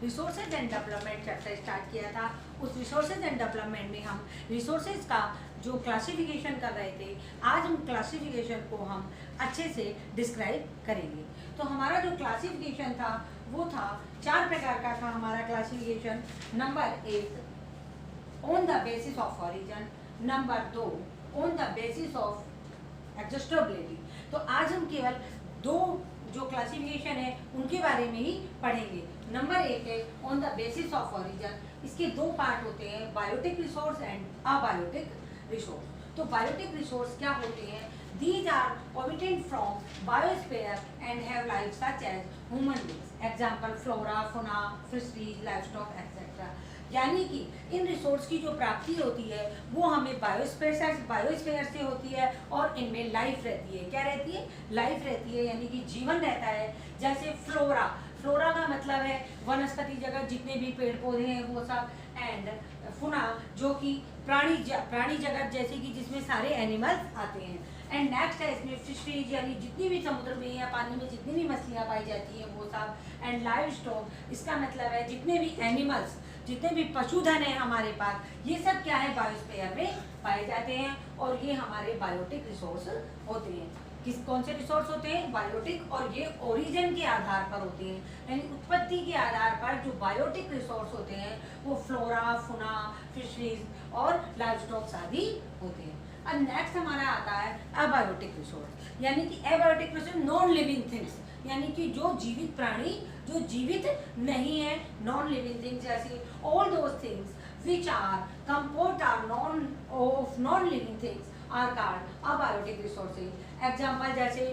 Resources and development chapter start किया था। उस रिसोर्सेज एंड डेवलपमेंट में हम रिसोर्सेज का जो क्लासिफिकेशन कर रहे थे, आज हम क्लासिफिकेशन को हम अच्छे से डिस्क्राइब करेंगे। तो हमारा जो क्लासिफिकेशन था वो था 4 प्रकार का था हमारा classification. Number 1 on the basis of origin, number 2 on the basis of adjustability. तो आज हम केवल 2 जो क्लासिफिकेशन है उनके बारे में ही पढ़ेंगे। नंबर 1 है on the basis of origin. इसके 2 पार्ट होते हैं, biotic resource and abiotic resource. तो बायोटिक रिसोर्स क्या होते हैं? These are obtained from biosphere and have life such as human beings. Example flora, fauna, fisheries, livestock, etc. यानी कि इन resource की जो प्राप्ति होती है वो हमें बायोस्फीयर से होती है और इनमें लाइफ रहती है। क्या रहती है? लाइफ रहती है, यानी कि जीवन रहता है। जैसे फ्लोरा, फ्लोरा का मतलब है वनस्पति जगत, जितने भी पेड़ पौधे हैं वो सब। एंड फुना जो कि प्राणी जगत, जैसे कि जिसमें सारे एनिमल्स आते हैं। एंड नेक्स्ट है इसमें फिशरीज, यानी जितनी भी समुद्र में या पानी में जितनी भी मछलियाँ पाई जाती हैं वो सब। एंड लाइव स्टॉक, इसका मतलब है जितने भी एनिमल्स, जितने भी पशुधन है हमारे पास, ये सब क्या है? बायोस्फीयर में पाए जाते हैं और ये हमारे बायोटिक रिसोर्स होते हैं। कौन से रिसोर्स होते हैं? बायोटिक। और ये ओरिजिन के आधार पर होते हैं, यानी उत्पत्ति के आधार पर जो बायोटिक रिसोर्स होते हैं वो फ्लोरा, फुना, फिशरीज और लाइवस्टॉक आदि होते हैं। अब नेक्स्ट हमारा आता है अबायोटिक रिसोर्स, यानी कि abiotic resource non living things, यानी कि जो जीवित प्राणी जो जीवित नहीं है, नॉन लिविंग थिंग्स, जैसे all those things which are composed are non living things are called abiotic resources. Example जैसे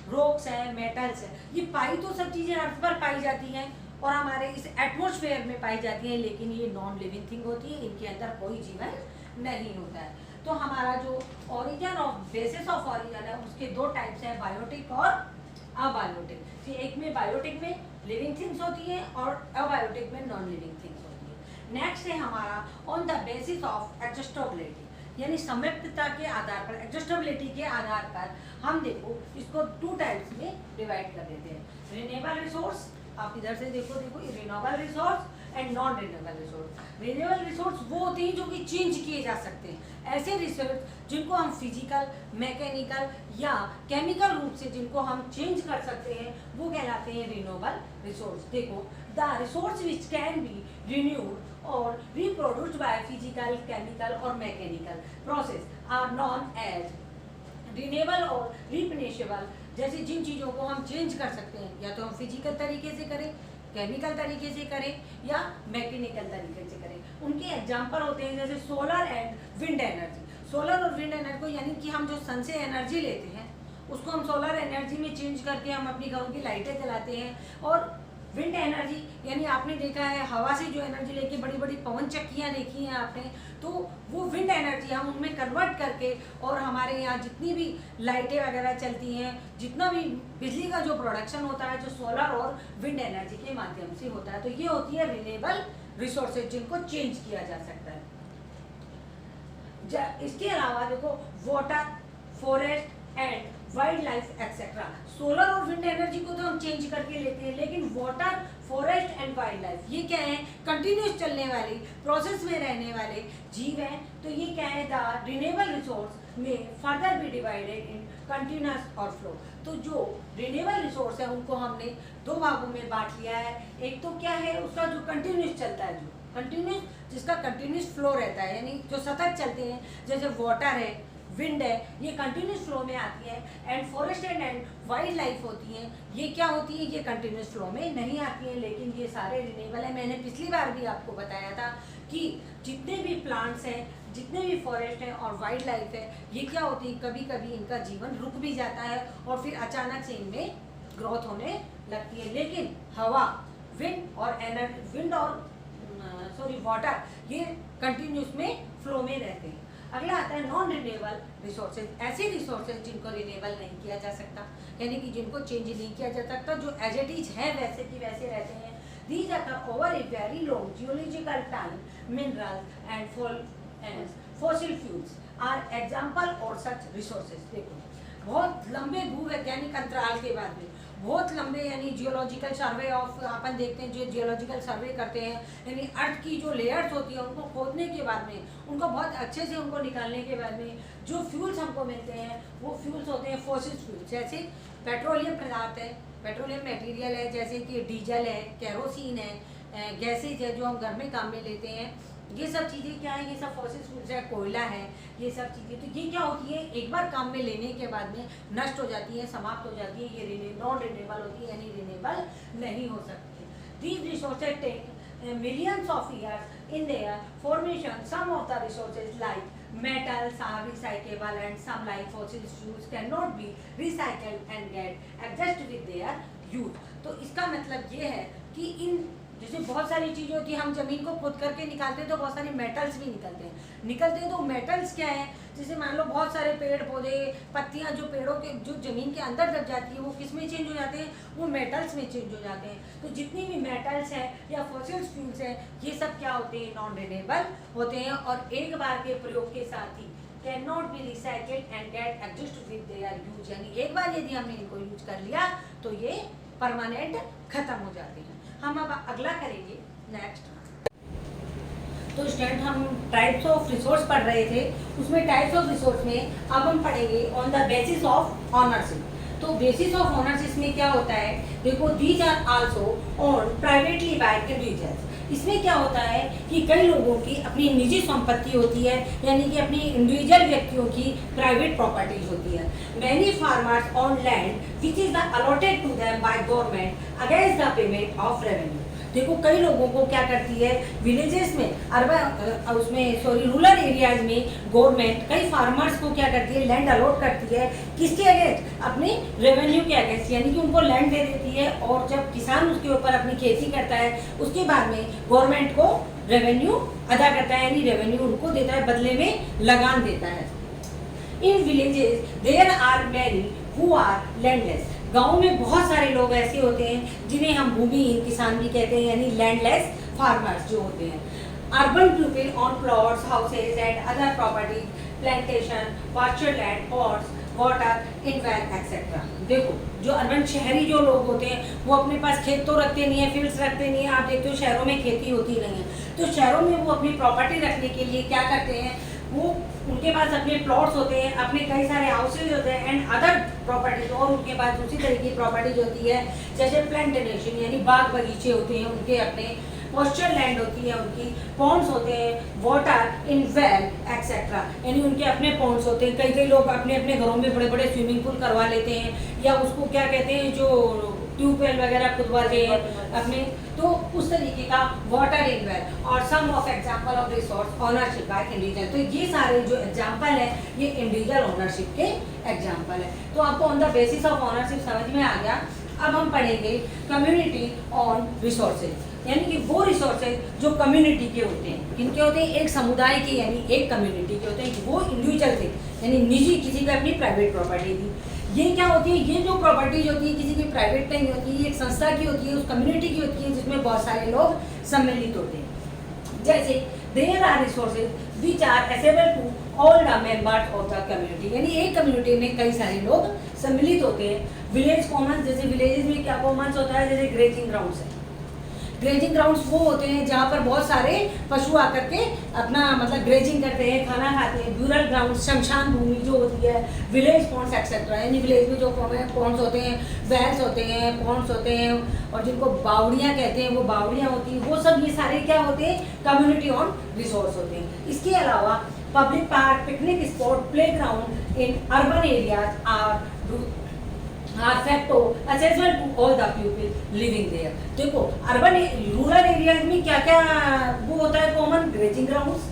रॉक्स है, मेटल्स है, ये पाई तो सब चीज़ें अर्थ पर पाई जाती हैं और हमारे इस एटमॉस्फेयर में पाई जाती हैं, लेकिन ये नॉन लिविंग थिंग होती है, इनके अंदर कोई जीवन नहीं होता है। तो हमारा जो origin of basis of origin है उसके 2 टाइप्स हैं, बायोटिक और अबायोटिक। एक में बायोटिक में लिविंग थिंग्स होती है और अबायोटिक में नॉन लिविंग थिंग्स होती है। नेक्स्ट है हमारा on the basis of adjustability, यानी संयुक्तता के आधार पर, एडजस्टेबिलिटी के आधार पर हम देखो इसको 2 टाइप्स में डिवाइड कर देते हैं। रिन्यूएबल रिसोर्स, आप इधर से देखो renewable resource and non renewable resource. Renewable resource वो होते हैं जो कि चेंज किए जा सकते हैं, ऐसे रिसोर्स जिनको हम फिजिकल, मैकेनिकल या केमिकल रूप से जिनको हम चेंज कर सकते हैं वो कहलाते हैं रिन्यूएबल रिसोर्स। देखो, the resource which can be renewed और रिप्रोड्यूस्ड बाय फिजिकल, केमिकल और mechanical process are known as renewable और रिप्लेसेबल। जैसे जिन चीज़ों को हम चेंज कर सकते हैं, या तो हम फिजिकल तरीके से करें, केमिकल तरीके से करें या मैकेनिकल तरीके से करें, उनके एग्जाम्पल होते हैं जैसे solar and wind energy. Solar और विंड एनर्जी को, यानी कि हम जो सन से एनर्जी लेते हैं उसको हम सोलर एनर्जी में चेंज करके हम अपनी घरों की लाइटें जलाते हैं। और विंड एनर्जी, यानी आपने देखा है हवा से जो एनर्जी लेके बड़ी बड़ी पवन चक्कियाँ देखी हैं आपने, तो वो विंड एनर्जी हम उनमें कन्वर्ट करके और हमारे यहाँ जितनी भी लाइटें वगैरह चलती हैं, जितना भी बिजली का जो प्रोडक्शन होता है जो सोलर और विंड एनर्जी के माध्यम से होता है। तो ये होती है रिन्यूएबल रिसोर्सेज जिनको चेंज किया जा सकता है। इसके अलावा देखो water, forest and wild life etcetera. Solar और विंड एनर्जी को तो हम चेंज करके लेते हैं, लेकिन water, forest and wild life ये क्या है? कंटिन्यूस चलने वाली, प्रोसेस में रहने वाले जीव हैं। तो ये क्या है? द रिन्यूएबल रिसोर्स में further be divided in continuous और फ्लो। तो जो रिन्यूएबल रिसोर्स है उनको हमने 2 भागों में बांट लिया है। एक तो क्या है? उसका जो कंटिन्यूस चलता है, जो कंटिन्यूस, जिसका कंटिन्यूस फ्लो रहता है, यानी जो सतत चलते हैं, जैसे वाटर है, विंड है, ये कंटिन्यूस फ्लो में आती है। And forest and wild life होती हैं, ये क्या होती है? ये कंटिन्यूस फ्लो में नहीं आती है, लेकिन ये सारे रिन्यूएबल है। मैंने पिछली बार भी आपको बताया था कि जितने भी प्लांट्स हैं, जितने भी फॉरेस्ट हैं और वाइल्ड लाइफ है, ये क्या होती है? कभी कभी इनका जीवन रुक भी जाता है और फिर अचानक से इनमें ग्रोथ होने लगती है। लेकिन हवा, विंड और वाटर ये कंटिन्यूस में फ्लो में रहते हैं। अगला आता है नॉन रिन्यूएबल रिसोर्सेज, ऐसे रिसोर्सेज जिनको रिन्यूएबल नहीं किया जा सकता, यानी कि जिनको चेंज नहीं किया जा सकता, जो एज इट इज है वैसे की वैसे रहते हैं। These occur over a very long geological time. Minerals and fossil fuels are example और such resources। देखो, बहुत लंबे भूवैज्ञानिक अंतराल के बाद में, बहुत लंबे यानी जियोलॉजिकल सर्वे ऑफ अपन देखते हैं, जो जियोलॉजिकल सर्वे करते हैं यानी अर्थ की जो लेयर्स होती है उनको खोदने के बाद में, उनको बहुत अच्छे से उनको निकालने के बाद में जो फ्यूल्स हमको मिलते हैं वो फ्यूल्स होते हैं फॉसिल फ्यूल्स। जैसे पेट्रोलियम पदार्थ है, पेट्रोलियम मटेरियल है, जैसे कि डीजल है, केरोसिन है, गैसेज है जो हम घर में काम में लेते हैं, ये सब चीज़ें क्या है, ये सब फॉसिल फ्यूल्स है, कोयला है, ये सब चीज़ें। तो ये क्या होती है, एक बार काम में लेने के बाद में नष्ट हो जाती है, समाप्त हो जाती है, ये नॉन रिन्यूएबल होती है यानी रिन्यूएबल नहीं हो सकती। These resources take millions of years in their formation. Some of the resources like metals are recyclable and some like fossil fuels cannot be recycled and get adjust with their use. तो इसका मतलब ये है कि इन जैसे बहुत सारी चीज़ें होती है, हम ज़मीन को खोद करके निकालते हैं तो बहुत सारे मेटल्स भी निकलते हैं। तो मेटल्स क्या है, जैसे मान लो बहुत सारे पेड़ पौधे पत्तियां जो पेड़ों के जो ज़मीन के अंदर दब जाती है वो किस में चेंज हो जाते हैं, वो मेटल्स में चेंज हो जाते हैं। तो जितनी भी मेटल्स हैं या फॉसिल फ्यूल्स हैं ये सब क्या होते हैं, नॉन रिन्यूएबल होते हैं और एक बार के प्रयोग के साथ ही can not be recycled and get adjust with their use. यानी एक बार यदि हमने इनको यूज कर लिया तो ये परमानेंट खत्म हो जाते हैं। हम अब अगला करेंगे नेक्स्ट। तो स्टूडेंट हम टाइप्स ऑफ रिसोर्स पढ़ रहे थे, उसमें टाइप्स ऑफ रिसोर्स में अब हम पढ़ेंगे on the basis of ownership. तो बेसिस ऑफ ऑनरशिप में क्या होता है, देखो these are also owned privately by individuals. इसमें क्या होता है कि कई लोगों की अपनी निजी संपत्ति होती है, यानी कि अपनी इंडिविजुअल व्यक्तियों की प्राइवेट प्रॉपर्टीज होती है। Many farmers on land which is the allotted to them by government against the payment of revenue. देखो कई लोगों को क्या करती है, विलेजेस में अर्बन उसमें रूरल एरियाज में गवर्नमेंट कई फार्मर्स को क्या करती है, लैंड अलॉट करती है, किसके अगेंस्ट, अपने रेवेन्यू के अगेंस्ट, यानी कि उनको लैंड दे देती है और जब किसान उसके ऊपर अपनी खेती करता है उसके बाद में गवर्नमेंट को रेवेन्यू अदा करता है, यानी रेवेन्यू उनको देता है, बदले में लगान देता है। In villages there are many who are landless. गाँव में बहुत सारे लोग ऐसे होते हैं जिन्हें हम भूमिहीन किसान भी कहते हैं, यानी लैंडलेस फार्मर्स जो होते हैं। Urban people on plots, houses and other property, plantation, pasture land, pots, water, in well etcetera. देखो जो अर्बन शहरी जो लोग होते हैं वो अपने पास खेत तो रखते नहीं है, फील्ड्स रखते नहीं है। आप देखते हो शहरों में खेती होती नहीं है, तो शहरों में वो अपनी प्रॉपर्टी रखने के लिए क्या करते हैं, वो उनके पास अपने प्लॉट्स होते हैं, अपने कई सारे हाउसेज होते हैं एंड अदर प्रॉपर्टीज, और उनके पास उसी तरह की प्रॉपर्टीज होती है जैसे प्लांटेशन यानी बाग बगीचे होते हैं उनके, अपने पॉस्चर लैंड होती है उनकी, पॉन्ड्स होते हैं, वाटर इन वेल एक्सेट्रा, यानी उनके अपने पॉन्ड्स होते हैं। कई लोग अपने अपने घरों में बड़े बड़े स्विमिंग पूल करवा लेते हैं, या उसको क्या कहते हैं जो ट्यूबवेल वगैरह खुदवाते हैं अपने, तो उस तरीके का वाटर इन वेल। और some of example of resource ownership by individual. तो ये सारे जो एग्जांपल है ये इंडिविजुअल ओनरशिप के एग्जांपल है। तो आपको on the basis of ownership समझ में आ गया। अब हम पढ़ेंगे कम्युनिटी ऑन रिसोर्सेज, यानी कि वो रिसोर्सेज जो कम्युनिटी के होते हैं। किनके होते हैं, एक समुदाय के यानी एक कम्युनिटी के होते हैं। वो इंडिविजुअल थे यानी निजी, किसी का अपनी प्राइवेट प्रॉपर्टी थी। ये क्या होती है, ये जो प्रॉपर्टीज होती है किसी की प्राइवेट नहीं होती, ये एक संस्था की होती है, उस कम्युनिटी की होती है जिसमें बहुत सारे लोग सम्मिलित होते हैं। जैसे there are resources which are accessible to all the members of the community, यानी एक कम्युनिटी में कई सारे लोग सम्मिलित होते हैं। विलेज कॉमन्स, जैसे विलेजेस में क्या कॉमन्स होता है, जैसे ग्रेजिंग ग्राउंड्स है। ग्रेजिंग ग्राउंड्स वो होते हैं जहाँ पर बहुत सारे पशु आकर के अपना मतलब ग्रेजिंग करते हैं, खाना खाते हैं। ब्यूरल ग्राउंड, शमशान भूमि जो होती है, विलेज पॉन्ड्स एक्सेट्रा, यानी विलेज में जो पॉन्ड्स होते हैं, वेल्स होते हैं, पॉन्ड्स होते हैं, और जिनको बावड़ियाँ कहते हैं वो बावड़ियाँ होती हैं। वो सब ये सारे क्या होते हैं, कम्युनिटी ऑन रिसोर्स होते हैं। इसके अलावा public park, picnic spot, play ground in urban areas are facto accessible to all the people living there। देखो अर्बन रूरल एरियाज में क्या क्या वो होता है common, grazing grounds,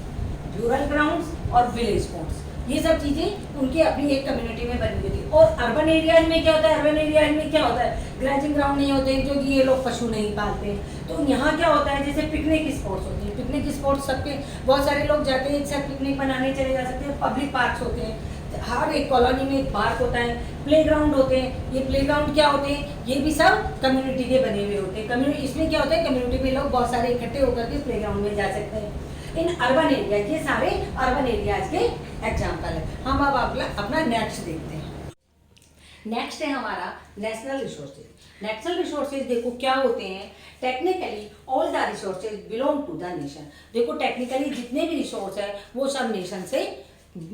burial grounds और विलेज पॉन्ड्स, ये सब चीज़ें उनकी अपनी एक कम्युनिटी में बनी हुई थी। और अर्बन एरियाज में क्या होता है, अर्बन एरियाज में क्या होता है, ग्रेजिंग ग्राउंड नहीं होते क्योंकि ये लोग पशु नहीं पालते। तो यहाँ क्या होता है, जैसे पिकनिक स्पॉट्स होते हैं, पिकनिक स्पॉट्स सबके बहुत सारे लोग जाते हैं, एक साथ पिकनिक बनाने चले जा सकते हैं। पब्लिक पार्क्स होते हैं, हर एक कॉलोनी में एक पार्क होता है। प्लेग्राउंड होते हैं, ये प्लेग्राउंड क्या होते हैं, ये भी सब कम्युनिटी के बने हुए होते हैं। कम्युनिटी इसमें क्या होता है, कम्युनिटी में लोग बहुत सारे इकट्ठे होकर के प्लेग्राउंड में जा सकते हैं। इन अर्बन एरिया, ये सारे अर्बन एरियाज के एग्जाम्पल है। हम अब अपना नेक्स्ट देखते हैं। नेक्स्ट है हमारा नेशनल रिसोर्सेज। नेशनल रिसोर्सेज देखो क्या होते हैं, technically all the resources belong to the nation. देखो टेक्निकली जितने भी रिसोर्स है वो सब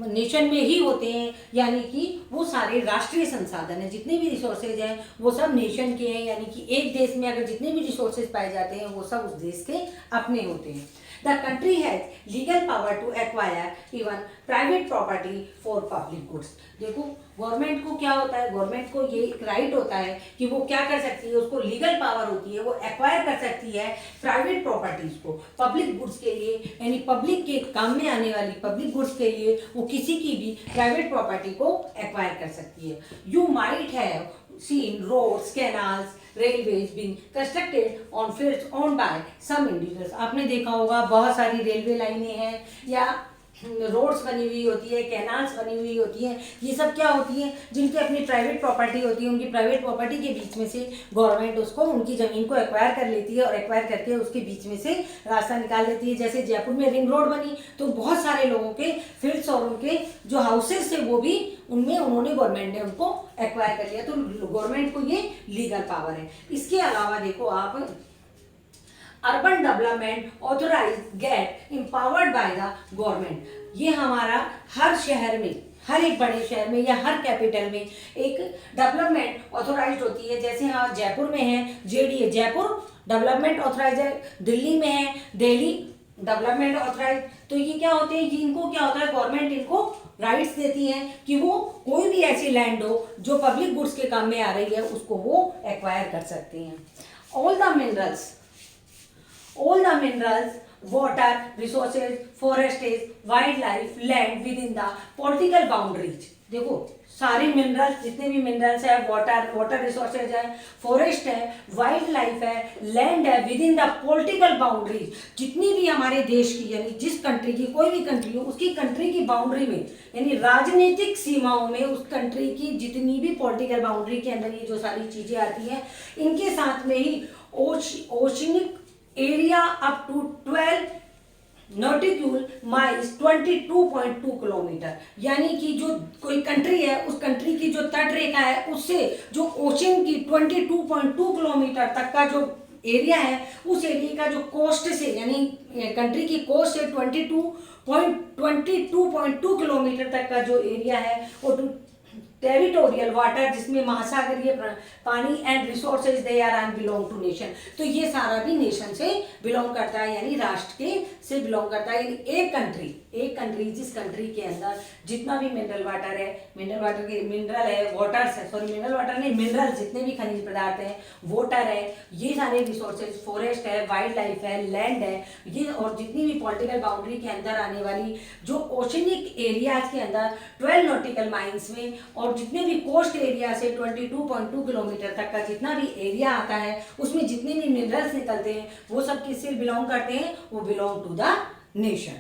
नेशन में ही होते हैं, यानी कि वो सारे राष्ट्रीय संसाधन हैं। जितने भी रिसोर्सेज हैं वो सब नेशन के हैं, यानी कि एक देश में अगर जितने भी रिसोर्सेज पाए जाते हैं वो सब उस देश के अपने होते हैं। The country has legal power to acquire even private property for public goods. देखो गवर्नमेंट को क्या होता है, गवर्नमेंट को ये एक राइट होता है कि वो क्या कर सकती है, उसको लीगल पावर होती है, वो एक्वायर कर सकती है प्राइवेट प्रॉपर्टीज को पब्लिक गुड्स के लिए, यानी पब्लिक के काम में आने वाली पब्लिक गुड्स के लिए वो किसी की भी प्राइवेट प्रॉपर्टी को एक्वायर कर सकती है। You might have seen roads, canals, railways being constructed on fields owned by some individuals। आपने देखा होगा बहुत सारी रेलवे लाइनें हैं या रोड्स बनी हुई होती है, कैनाल्स बनी हुई होती हैं, ये सब क्या होती हैं, जिनकी अपनी प्राइवेट प्रॉपर्टी होती है। उनकी प्राइवेट प्रॉपर्टी के बीच में से गवर्नमेंट उसको उनकी ज़मीन को एक्वायर कर लेती है और एक्वायर करके उसके बीच में से रास्ता निकाल देती है। जैसे जयपुर में रिंग रोड बनी तो बहुत सारे लोगों के फील्ड्स और उनके जो हाउसेस थे वो भी उनमें गवर्नमेंट ने उनको एक्वायर कर लिया, तो गवर्नमेंट को ये लीगल पावर है। इसके अलावा देखो आप urban development authorize get empowered by the government. ये हमारा हर शहर में, हर एक बड़े शहर में या हर कैपिटल में एक डेवलपमेंट ऑथोराइज होती है। जैसे हाँ जयपुर में है जेडीए, जयपुर डेवलपमेंट ऑथोराइज है, दिल्ली में है दिल्ली डेवलपमेंट ऑथोराइज। तो ये क्या होते हैं, इनको क्या होता है, गवर्नमेंट इनको राइट्स देती है कि वो कोई भी ऐसी लैंड हो जो पब्लिक गुड्स के काम में आ रही है उसको वो एक्वायर कर सकती हैं। All the minerals, water resources, forests, wildlife, land within the political boundaries। देखो सारे मिनरल्स, जितने भी मिनरल्स है, वाटर रिसोर्सेज है, फॉरेस्ट है, वाइल्ड लाइफ है, लैंड है, with in the political boundaries. जितनी भी हमारे देश की, यानी जिस कंट्री की, कोई भी कंट्री हो, उसकी कंट्री की बाउंड्री में, यानी राजनीतिक सीमाओं में उस कंट्री की जितनी भी पॉलिटिकल बाउंड्री के अंदर ये जो सारी चीजें आती हैं, इनके साथ में ही oceanic area up to 12 nautical miles 22.2 kilometre, यानी कि जो कोई कंट्री है उस कंट्री की जो तट रेखा है उससे जो ओशन की 22.2 किलोमीटर तक का जो एरिया है, उस एरिया का जो कोस्ट से, यानी कंट्री की कोस्ट से 22.2 किलोमीटर तक का जो एरिया है वो टेरिटोरियल वाटर, जिसमें महासागरीय पानी and resources they are and belong to nation. तो ये सारा भी नेशन से बिलोंग करता है, यानी राष्ट्र के से बिलोंग करता है। यानी एक कंट्री जिस कंट्री के अंदर जितना भी मिनरल वाटर है, मिनरल वाटर नहीं, मिनरल जितने भी खनिज पदार्थ हैं, वाटर है, ये सारे रिसोर्सेज, फॉरेस्ट है, वाइल्ड लाइफ है, लैंड है, ये और जितनी भी पॉलिटिकल बाउंड्री के अंदर आने वाली जो ओशनिक एरियाज के अंदर 12 नॉटिकल माइल्स में और जितने भी कोस्ट एरिया से 22.2 किलोमीटर तक का जितना भी एरिया आता है उसमें जितने भी मिनरल्स निकलते हैं वो सब किससे बिलोंग करते हैं, वो बिलोंग टू द नेशन।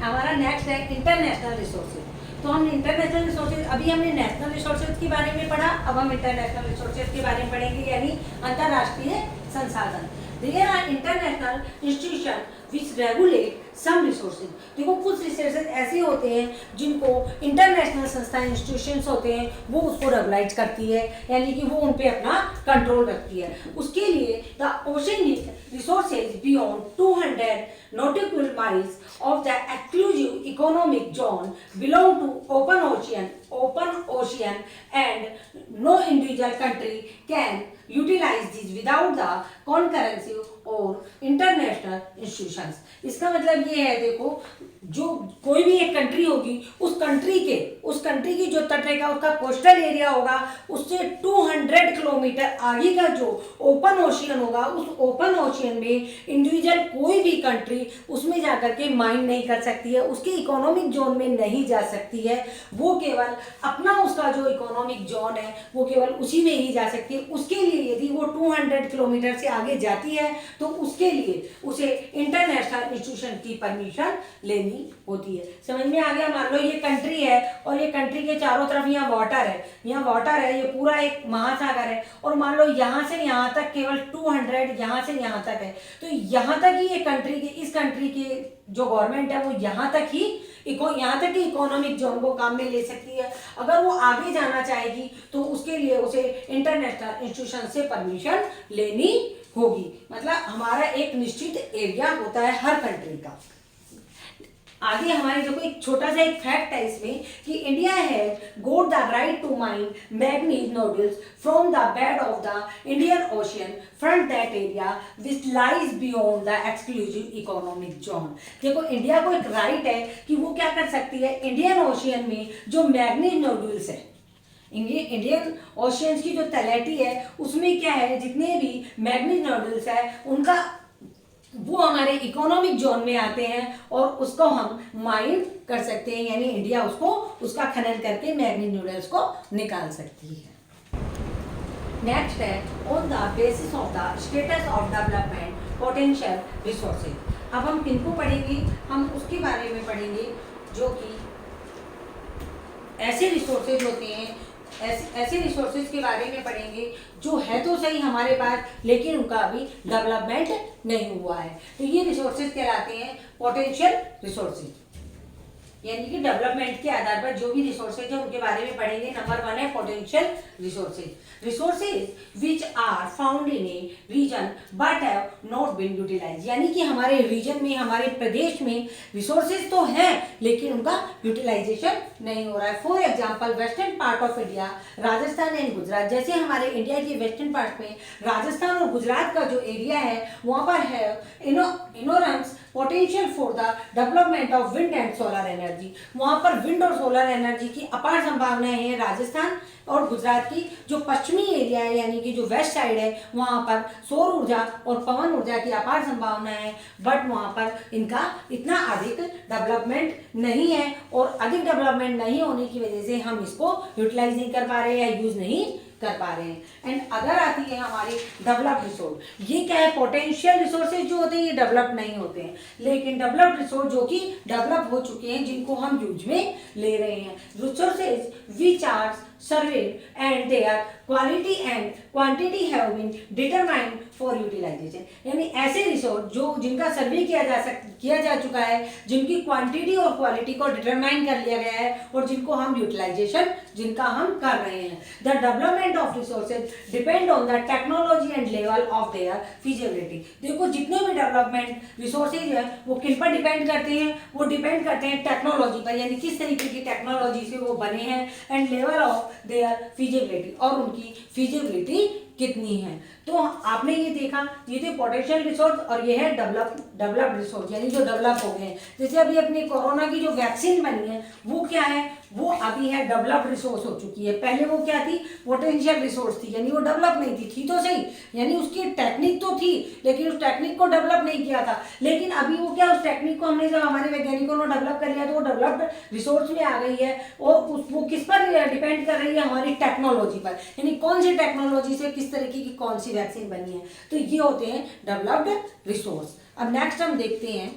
हमारा नेक्स्ट है इंटरनेशनल रिसोर्सेज। तो हम इंटरनेशनल रिसोर्सेज, अभी हमने नेशनल रिसोर्सेज के बारे में पढ़ा, अब हम इंटरनेशनल रिसोर्सेज के बारे में पढ़ेंगे, यानी अंतरराष्ट्रीय संसाधन। There are international institutions which regulate some resources। देखो कुछ रिसोर्सेज ऐसे होते हैं जिनको इंटरनेशनल संस्थाएं, इंस्टीट्यूशंस होते हैं, वो उसको रेगुलाइज करती है, यानी कि वो उन पे अपना कंट्रोल रखती है। उसके लिए the oceanic resources beyond 200 nautical miles of the exclusive economic zone belong to open ocean and no individual country can utilize these without the concurrency और इंटरनेशनल इंस्टीट्यूशंस। इसका मतलब ये है, देखो जो कोई भी एक कंट्री होगी, उस कंट्री की जो तटरेखा, उसका कोस्टल एरिया होगा, उससे 200 किलोमीटर आगे का जो ओपन ओशियन होगा, उस ओपन ओशियन में इंडिविजुअल कोई भी कंट्री उसमें जाकर के माइन नहीं कर सकती है, उसके इकोनॉमिक जोन में नहीं जा सकती है। वो केवल अपना उसका जो इकोनॉमिक जोन है वो केवल उसी में ही जा सकती है। उसके लिए यदि वो 200 किलोमीटर से आगे जाती है तो उसके लिए उसे इंटरनेशनल इंस्टीट्यूशन की परमिशन लेनी होती है। समझ में आ गया? मान लो ये कंट्री है और ये कंट्री के चारों तरफ यहाँ वाटर है, यहाँ वाटर है, ये पूरा एक महासागर है, और मान लो यहाँ से यहाँ तक केवल 200 यहाँ से यहाँ तक है, तो यहाँ तक ही ये कंट्री के, इस कंट्री के जो गवर्नमेंट है वो यहाँ तक ही इकोनॉमिक जोन को काम में ले सकती है। अगर वो आगे जाना चाहेगी तो उसके लिए उसे इंटरनेशनल इंस्टीट्यूशन से परमिशन लेनी होगी। मतलब हमारा एक निश्चित एरिया होता है हर कंट्री का। आगे हमारे देखो एक छोटा सा एक फैक्ट है इसमें कि India has got the right to mine manganese nodules from the bed of the Indian ocean front that area which lies beyond the exclusive economic zone. देखो इंडिया को एक राइट है कि वो क्या कर सकती है, इंडियन ओशियन में जो मैग्नीज नोडल्स है, इंडियन ओशियंस की जो तलहटी है उसमें क्या है, जितने भी मैग्नीज नोडल्स है उनका वो हमारे इकोनॉमिक जोन में आते हैं और उसको हम माइन कर सकते हैं, यानी इंडिया उसका खनन करके मैग्नीज नोडल्स को निकाल सकती है। नेक्स्ट है on the basis of the status of development potential resources. अब हम किनको पढ़ेंगे, हम उसके बारे में पढ़ेंगे जो कि ऐसे रिसोर्सेज होते हैं, ऐसे रिसोर्सेज के बारे में पढ़ेंगे जो है तो सही हमारे पास लेकिन उनका अभी डेवलपमेंट नहीं हुआ है। तो ये रिसोर्सेज कहलाते हैं पोटेंशियल रिसोर्सेज, यानी कि डेवलपमेंट के आधार पर जो भी रिसोर्सेज है उनके बारे में पढ़ेंगे। नंबर 1 है potential resources which are found in a region but have not been utilise, यानी कि हमारे रीजन में, हमारे प्रदेश में रिसोर्सेज तो हैं लेकिन उनका यूटिलाइजेशन नहीं हो रहा है। For example western part of India, Rajasthan and Gujarat, जैसे हमारे इंडिया के वेस्टर्न पार्ट में राजस्थान और गुजरात का जो एरिया है वहाँ पर है enormous potential for the development of wind and solar energy. वहाँ पर विंड और सोलर एनर्जी की अपार संभावनाएं हैं। राजस्थान और गुजरात की जो पश्चिमी एरिया है यानी कि जो वेस्ट साइड है वहाँ पर सौर ऊर्जा और पवन ऊर्जा की अपार संभावनाएं हैं, बट वहाँ पर इनका इतना अधिक डेवलपमेंट नहीं है और अधिक डेवलपमेंट नहीं होने की वजह से हम इसको यूटिलाइज नहीं कर पा रहे हैं या यूज नहीं कर पा रहे हैं। एंड अगर आती है हमारी डेवलप्ड रिसोर्स, ये क्या है, पोटेंशियल रिसोर्सेज जो होते हैं ये डेवलप नहीं होते हैं, लेकिन डेवलप्ड रिसोर्स जो कि डेवलप हो चुके हैं जिनको हम यूज में ले रहे हैं। Resources which are surveyed and their quality and quantity have been determined for utilization, यानी ऐसे रिसोर्स जो जिनका सर्वे किया जा चुका है, जिनकी क्वांटिटी और क्वालिटी को डिटरमाइन कर लिया गया है और जिनको हम यूटिलाइजेशन जिनका हम कर रहे हैं। The development of resources depend on the technology and level of their feasibility. देखो जितने भी डेवलपमेंट रिसोर्सेज है वो किन पर डिपेंड करते हैं, वो डिपेंड करते हैं टेक्नोलॉजी पर, यानी किस तरीके की टेक्नोलॉजी से वो बने हैं, and level of their feasibility, और उनकी फिजिबिलिटी कितनी है। तो आपने ये देखा, ये थे पोटेंशियल रिसोर्स और ये है डेवलप्ड रिसोर्स, यानी जो डेवलप हो गए हैं। जैसे अभी अपनी कोरोना की जो वैक्सीन बनी है वो क्या है, वो अभी है डेवलप्ड रिसोर्स हो चुकी है। पहले वो क्या थी, पोटेंशियल रिसोर्स थी, यानी वो डेवलप नहीं थी तो सही, यानी उसकी टेक्निक तो थी लेकिन उस टेक्निक को डेवलप नहीं किया था। लेकिन अभी वो क्या, उस टेक्निक को हमने जब हमारे वैज्ञानिकों ने डेवलप कर लिया तो वो डेवलप्ड रिसोर्स में आ गई है और वो किस पर डिपेंड कर रही है, हमारी टेक्नोलॉजी पर, यानी कौन सी टेक्नोलॉजी से किस तरीके की कौन सी वैक्सीन बनी है। तो ये होते हैं डेवलप्ड रिसोर्स। अब नेक्स्ट हम देखते हैं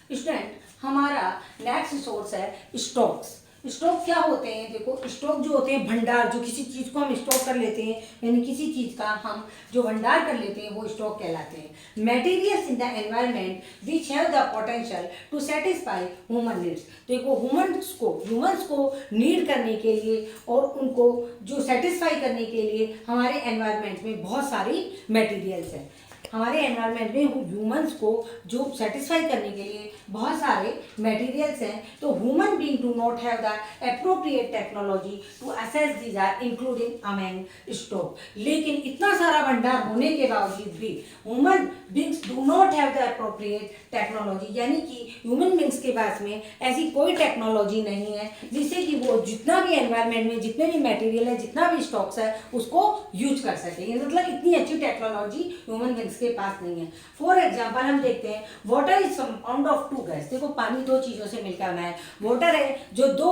स्टूडेंट, हमारा नेक्स्ट रिसोर्स है स्टॉक्स। स्टॉक क्या होते हैं, देखो स्टॉक जो होते हैं भंडार, जो किसी चीज़ को हम स्टॉक कर लेते हैं, यानी किसी चीज़ का हम जो भंडार कर लेते हैं वो स्टॉक कहलाते हैं। Materials in the environment which have the potential to satisfy human needs. देखो ह्यूमंस को नीड करने के लिए और उनको जो सेटिस्फाई करने के लिए हमारे एनवायरनमेंट में बहुत सारी मटेरियल्स हैं। हमारे एनवायरनमेंट में ह्यूमंस को जो सेटिस्फाई करने के लिए बहुत सारे मटेरियल्स हैं, तो human being do not have the appropriate technology to assess these are including among stock. लेकिन इतना सारा भंडार होने के बावजूद भी human beings do not have the appropriate technology, यानी कि ह्यूमन बीइंग्स के पास में ऐसी कोई टेक्नोलॉजी नहीं है जिससे कि वो जितना भी एनवायरनमेंट में जितने भी मटेरियल है, जितना भी स्टॉक्स है उसको यूज कर सके। मतलब इतनी अच्छी टेक्नोलॉजी ह्यूमन बीइंग्स के पास नहीं है। फॉर एग्जाम्पल हम देखते हैं water is compound of two gas. देखो पानी दो चीजों से मिलकर बना है। वाटर है जो दो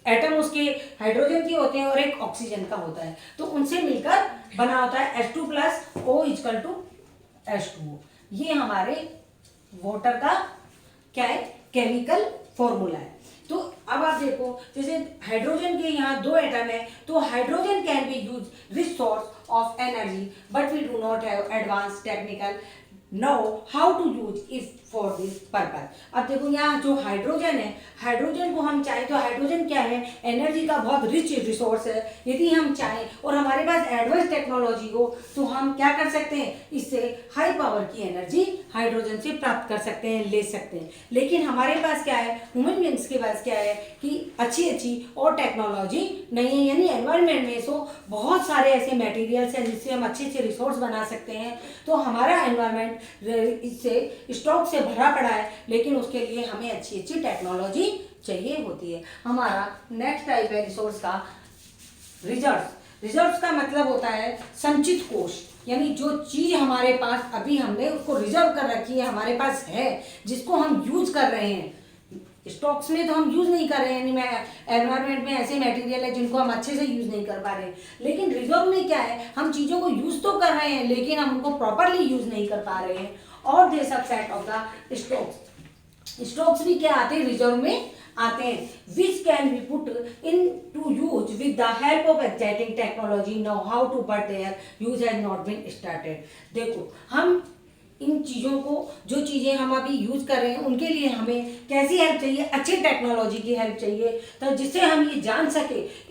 एटम उसके हाइड्रोजन के होते हैं और एक ऑक्सीजन का होता है, तो उनसे मिलकर बना होता है H2 plus O is equal to H2O। ये हमारे वाटर का क्या है, केमिकल फॉर्मूला है। तो अब आप देखो, जैसे हाइड्रोजन के यहाँ 2 एटम है, तो hydrogen can be use rich source of energy but we do not have advance technical know how to use if for this purpose. अब देखो यहाँ जो हाइड्रोजन है, हाइड्रोजन को हम चाहें तो हाइड्रोजन क्या है, एनर्जी का बहुत रिच रिसोर्स है। यदि हम चाहें और हमारे पास एडवांस टेक्नोलॉजी हो तो हम क्या कर सकते हैं, इससे हाई पावर की एनर्जी हाइड्रोजन से प्राप्त कर सकते हैं, ले सकते हैं। लेकिन हमारे पास क्या है, ह्यूमन बींग्स के पास क्या है कि अच्छी और टेक्नोलॉजी नहीं है, यानी एनवायरनमेंट में सो बहुत सारे ऐसे मटेरियल्स हैं जिससे हम अच्छे रिसोर्स बना सकते हैं। तो हमारा एनवायरनमेंट इससे स्टॉक से भरा पड़ा है, लेकिन उसके लिए हमें अच्छी टेक्नोलॉजी चाहिए होती है। हमारा नेक्स्ट टाइप है रिसोर्स का रिजर्व्स। रिजर्व्स का मतलब होता है संचित कोष, यानी जो चीज हमारे पास अभी हमने उसको रिजर्व कर रखी है, हमारे पास है, जिसको हम यूज कर रहे हैं। स्टॉक्स में तो हम यूज नहीं कर रहे हैं, यानी एनवायरनमेंट में ऐसे मटेरियल है जिनको हम अच्छे से यूज नहीं कर पा रहे हैं। लेकिन रिजर्व में क्या है, हम चीजों को यूज तो कर रहे हैं लेकिन हम उनको प्रॉपरली यूज नहीं कर पा रहे हैं। और they subset of the stocks, stocks भी क्या आते हैं, रिजर्व में आते हैं, which can be put into use with the help of exciting technology know how to but their use has not been started. देखो, हम इन चीज़ों को, जो चीज़ें हम अभी यूज़ कर रहे हैं उनके लिए हमें कैसी हेल्प चाहिए, अच्छी टेक्नोलॉजी की हेल्प चाहिए, तो जिससे हम ये जान सके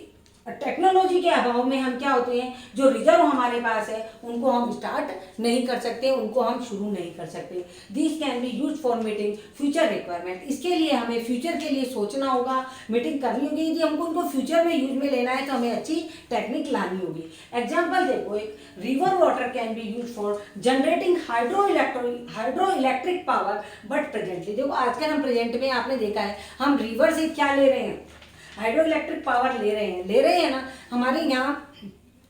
टेक्नोलॉजी के अभाव में हम क्या होते हैं, जो रिजर्व हमारे पास है उनको हम स्टार्ट नहीं कर सकते, उनको हम शुरू नहीं कर सकते। This can be use for meeting future requirement. इसके लिए हमें फ्यूचर के लिए सोचना होगा, मीटिंग करनी होगी। यदि हमको उनको फ्यूचर में यूज में लेना है तो हमें अच्छी टेक्निक लानी होगी। एग्जाम्पल देखो, एक river water can be use for generating hydro electric power, but presently देखो आजकल हम प्रेजेंट में आपने देखा है हम रिवर से क्या ले रहे हैं, हाइड्रो इलेक्ट्रिक पावर ले रहे हैं ना। हमारे यहाँ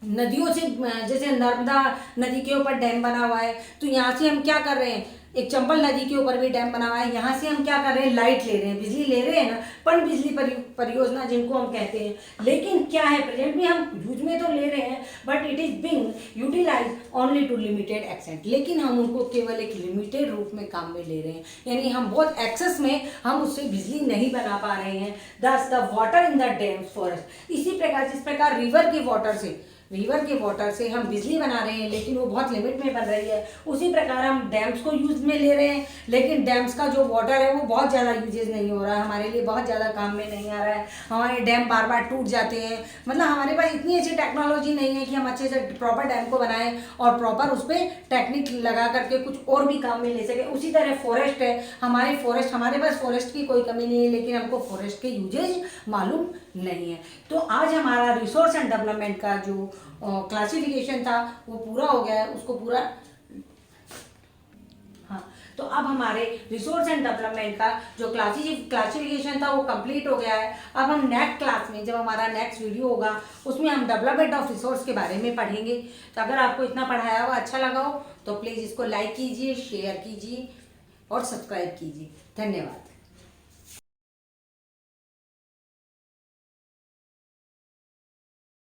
नदियों से, जैसे नर्मदा नदी के ऊपर डैम बना हुआ है, तो यहाँ से हम क्या कर रहे हैं, एक चंबल नदी के ऊपर भी डैम बना हुआ है, यहाँ से हम क्या कर रहे हैं, लाइट ले रहे हैं, बिजली ले रहे हैं ना, पन बिजली परियोजना जिनको हम कहते हैं। लेकिन क्या है, प्रेजेंट में हम यूज में तो ले रहे हैं but it is being utilise only to limited extent, लेकिन हम उनको केवल एक लिमिटेड रूप में काम में ले रहे हैं, यानी हम बहुत एक्सेस में हम उससे बिजली नहीं बना पा रहे हैं। दस the water in the dams forest, इसी प्रकार जिस प्रकार रिवर के वाटर से हम बिजली बना रहे हैं लेकिन वो बहुत लिमिट में बन रही है, उसी प्रकार हम डैम्स को यूज में ले रहे हैं, लेकिन डैम्स का जो वाटर है वो बहुत ज़्यादा यूजेज नहीं हो रहा है, हमारे लिए बहुत ज़्यादा काम में नहीं आ रहा है। हमारे डैम बार बार टूट जाते हैं, मतलब हमारे पास इतनी अच्छी टेक्नोलॉजी नहीं है कि हम अच्छे से प्रॉपर डैम को बनाएं और प्रॉपर उस पर टेक्निक लगा करके कुछ और भी काम में ले सके। उसी तरह फॉरेस्ट है, हमारे पास फॉरेस्ट की कोई कमी नहीं है, लेकिन हमको फॉरेस्ट के यूजेज मालूम नहीं है। तो आज हमारा रिसोर्स एंड डेवलपमेंट का जो क्लासिफिकेशन था वो पूरा हो गया है, उसको पूरा, हाँ, तो अब हमारे रिसोर्स एंड डेवलपमेंट का जो क्लासिफिकेशन था वो कंप्लीट हो गया है। अब हम नेक्स्ट क्लास में, जब हमारा नेक्स्ट वीडियो होगा उसमें हम डेवलपमेंट ऑफ रिसोर्स के बारे में पढ़ेंगे। तो अगर आपको इतना पढ़ाया हुआ अच्छा लगा हो तो प्लीज़ इसको लाइक कीजिए, शेयर कीजिए और सब्सक्राइब कीजिए। धन्यवाद।